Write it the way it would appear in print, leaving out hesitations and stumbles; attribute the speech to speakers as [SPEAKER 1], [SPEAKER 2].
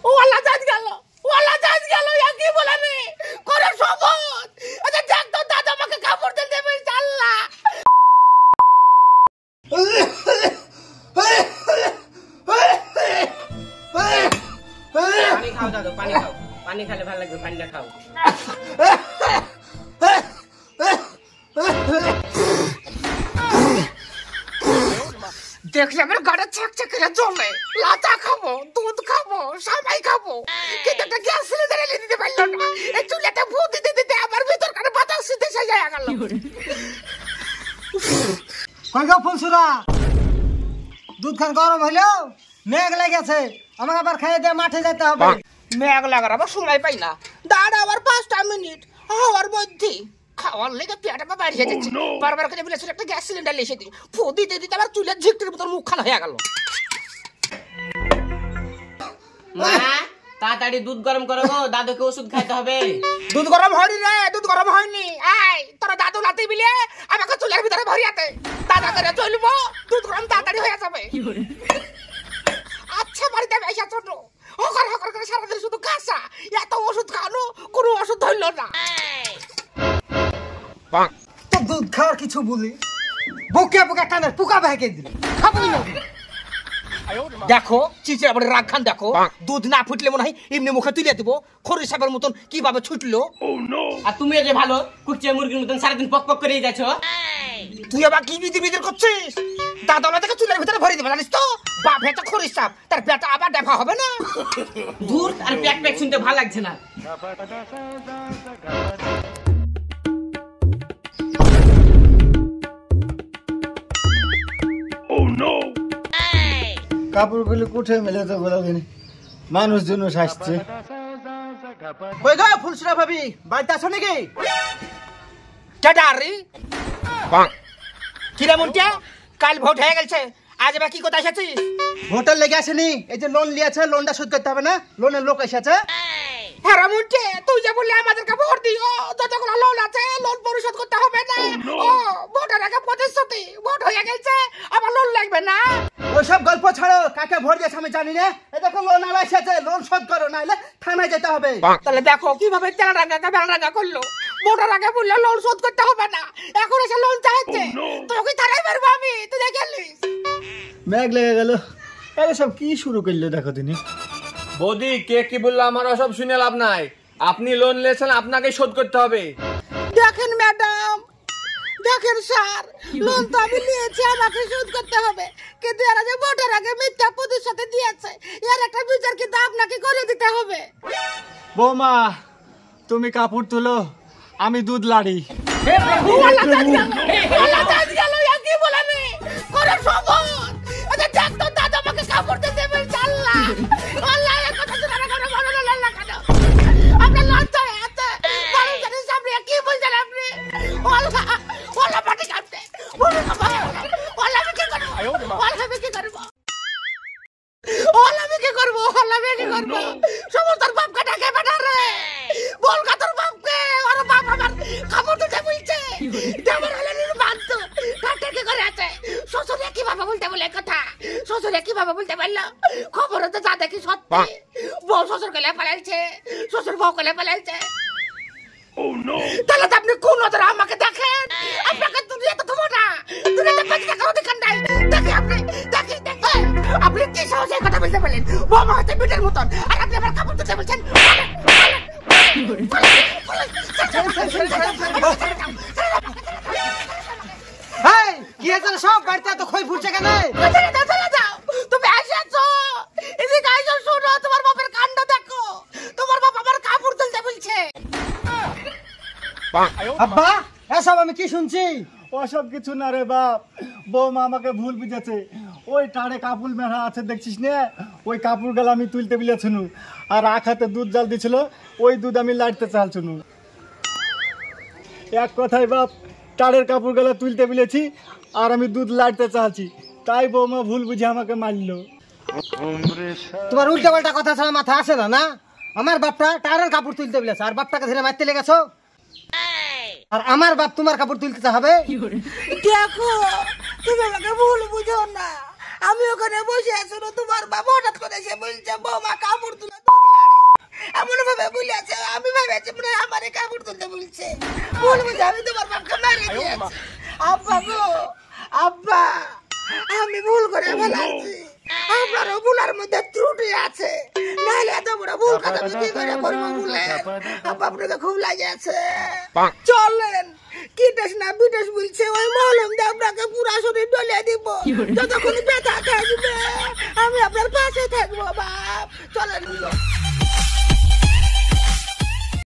[SPEAKER 1] ওয়ালা জাজ গেল কি বলে রে করে শপথ। আচ্ছা দেখ তো দাদা আমাকে কাপড় দিতে দেবে আল্লাহ।
[SPEAKER 2] পানি খাও দাদু, পানি খাও, পানি খেলে ভালো লাগবে, পানিটা খাও।
[SPEAKER 1] দেখলে আমার গাড়ি চাকচাক করে চলে, লাচা খাবো, দুধ খাবো, সামাই খাবো, কিন্তু একটা গ্যাস সিলিন্ডার এনে দিতে পারলো না। এই চুলাটা ভূ দিতে দিতে আমার ভিতর কানে বাতাস সিদ্ধে শেষ হয়ে গেল।
[SPEAKER 3] কই গো ফুলসুরা, দুধ খান গরম হইলো, মেঘ লেগেছে, আমাকে আবার খাইয়ে দিয়ে মাঠে যেতে হবে।
[SPEAKER 1] মেঘ লাগার আবার সময় পাই না, দাঁড়া আবার 5টা মিনিট হওয়ার মধ্যে খাওয়ার লেগে পেট আমার বাইরে যাচ্ছে। বারবার করে বলেছিল একটা গ্যাস সিলিন্ডার এসে দিই, ফু দিতে দিতে আবার চুলের ঝিকটির মতো মুখখানা হয়ে গেল।
[SPEAKER 2] মা তাড়াতাড়ি দুধ গরম করো গো, দাদুকে ওষুধ খাইতে হবে।
[SPEAKER 1] দুধ গরম হয়নি রে, দুধ গরম হয়নি। আয় তোরা দাদু লাতে মিলে আমাকে চুলের ভিতরে ভরিয়াতে দাদা করে চলবো, দুধ গরম তাড়াতাড়ি হয়ে যাবে। আচ্ছা বাড়িতে বেশা ছোট হকর হকর করে সারাদিন শুধু কাঁচা, এত ওষুধ খাওয়ানো কোনো ওষুধ ধরল না।
[SPEAKER 3] তো দুধ খাওয়ার কিছু বলি, বুকে বুকে কানের পোকা ভেঙে দিল, খাবই না।
[SPEAKER 1] দেখো চিচির আবার রাগ খান, দেখো দুধ না ফুটলে মনে হয় এমনি মুখে তুলে দেবো, খরির সাপের মতন কিভাবে ছুটলো।
[SPEAKER 2] আর তুমি যে ভালো কুচিয়া মুরগির মতন সারাদিন পক পক করেই যাচ্ছ।
[SPEAKER 1] তুই আবার কি বিধি বিধি করছিস? দাদা থেকে চুলের ভিতরে ভরে দেবে জানিস তো, বাপ হেটা খরির সাপ, তার পেটা আবার দেখা হবে না।
[SPEAKER 2] দূর আর প্যাক প্যাক শুনতে ভালো লাগছে না।
[SPEAKER 3] কাপড়গুলো কুঠে মেলে তো বলা দিন, মানুষজন আসছে।
[SPEAKER 1] কই গো ফুলসুরা ভাবি, বাড়িতে আছো নাকি? কেডারি কিরে মুন্টিয়া, কাল ভোট হয়ে গেছে, আজ এবার কি কথা এসেছিস?
[SPEAKER 3] ভোটার লেগে আসেনি, এই যে লোন নিয়েছে, লোনটা শোধ করতে হবে না, লোনের লোক এসেছে।
[SPEAKER 1] হ্যাঁ মুন্টে, তুই যে বললি আমাদেরকে ভোট দিও, যতগুলো লোন আছে লোন পরিশোধ করতে হবে না। ও ভোটের আগে প্রতিশ্রুতি, ভোট হয়ে গেছে আবার লোন লাগবে না।
[SPEAKER 3] ওইসব গল্প ছাড়ো, কাকে ভোট দিয়েছে আমি জানি না। এই দেখো লোন আলা এসেছে, লোন শোধ করো, নাহলে থানায় যেতে হবে।
[SPEAKER 1] তাহলে দেখো কিভাবে তেলারাগা করলো, ভোটের আগে বললো লোন শোধ করতে হবে না, এখন এসে লোন চাইছে। তোকে থানায় মারবো আমি, তুই দেখেলিস?
[SPEAKER 3] মেঘ লেগে গেল, সব কি শুরু করলো দেখো তিনি।
[SPEAKER 4] বৌদি কে কি বললো আমার সব শুনে লাভ নাই, আপনি লোন নিয়েছেন আপনাকে শোধ করতে হবে।
[SPEAKER 1] দেখেন ম্যাডাম, দেখেন স্যার, লোন তো আমি নিয়েছি, আমাকে শোধ করতে হবে, কিন্তু এরা যে ভোটের আগে মিথ্যা প্রতিশ্রুতি দিয়েছে, এর একটা বিচার কিন্তু আপনাকে করে দিতে হবে।
[SPEAKER 3] বৌমা তুমি কাপড় তুলো, আমি দুধ লাড়ি।
[SPEAKER 1] কি বলে রে করে শপথ। আচ্ছা দেখ তো দাদা আমাকে কাপড় দিতে দেবে আল্লাহ। আল্লাহ এর কথা শুনে না কোনো বড় লোক না কেন? আপনি লজ্জা আছে, মানুষ জানেন সামনে কি বলছেন আপনি? আল্লাহ আল্লাহ পাটি কাটতে বলে না ভাই, আল্লাহ আমি কি করব? আল্লাহ আমি কি করব? সমস্ত বাপকে ডাকে বেটা রে, বল কা তোর বাপকে, আর বাপ আমার কাপড় দিতে বলছে, দেবর হলে বাধ্য কাটে কি করে আছে। শ্বশুরে কিভাবে বলতে বলে কথা, শ্বশুরে কিভাবে বলতে পারলো? খবর তো যা দেখি সত্যি, বউ শ্বশুর গেলে পালাইছে, শ্বশুর বউ গেলে পালাইছে। তাহলে তো আপনি কোন নজরে আমাকে দেখেন? আপনাকে দুনিয়াতে থবো না, দুনিয়াতে বেঁচে থাকার অধিকার নাই। দেখি আপনি, দেখি দেখি আপনি কি সহজে কথা বলতে পারলেন? বাবা হচ্ছে বিটের মতন, আর আপনি আমার কাপড় দিতে বলছেন।
[SPEAKER 3] কি হয়েছে সব বাড়িতে এত খই ফুটছে কেন?
[SPEAKER 1] তুমি এসেছো, এদিকে আইসো, শোনো তোমার বাপের কাণ্ড দেখো, তোমার বাপ আমার কাপড় তুলতে বলছে।
[SPEAKER 3] আব্বা এসব আমি কি শুনছি? ওসব কিছু না রে বাপ, বৌমা আমাকে ভুল বুঝেছে। ওই টাড়ে কাপড় মেরা আছে দেখছিস না, ওই কাপড় গেল আমি তুলতে বলেছিনু, আর আখাতে দুধ জাল দিছিল, ওই দুধ আমি লাড়তে চালছিনু। এক কথায় বাপ, টাড়ের কাপড় গেলা তুলতে বলেছি আর আমি দুধ লাড়তে চালছি, তাই বৌমা ভুল বুঝে আমাকে মারলো। তোমার উল্টা পাল্টা কথা ছাড়া মাথা আসে না না? আমার বাপটা টাড়ের কাপড় তুলতে বলেছে, আর বাপটাকে ধরে মারতে লেগেছো, আর আমার বাপ তোমার কাপড় তুলতে হবে?
[SPEAKER 1] দেখো তুমি আমাকে ভুল বুঝো না, আমি ওখানে বসে আছি, তোমার বাবা হঠাৎ করে এসে বলছে বৌমা কাপড় তুলে ভুল বুঝে আমি তোমার বাপকে মেরে দিয়েছি। আব্বা গো, আব্বা, আমি ভুল করে ফেলেছি। আপনারও ভুলের মধ্যে ত্রুটি আছে, নাহলে এত বড় ভুল কথা আমি কি করে করবো বলেন? আব্বা আপনাকে খুব লাগেছে। চলেন, কিটেস না বিটেস বলছে, ওই মলম দিয়ে আপনাকে পুরা শরীর ডলিয়ে দিব। যতক্ষণ ব্যথা থাকবে আমি আপনার পাশে থাকবো বাপ। চলেন।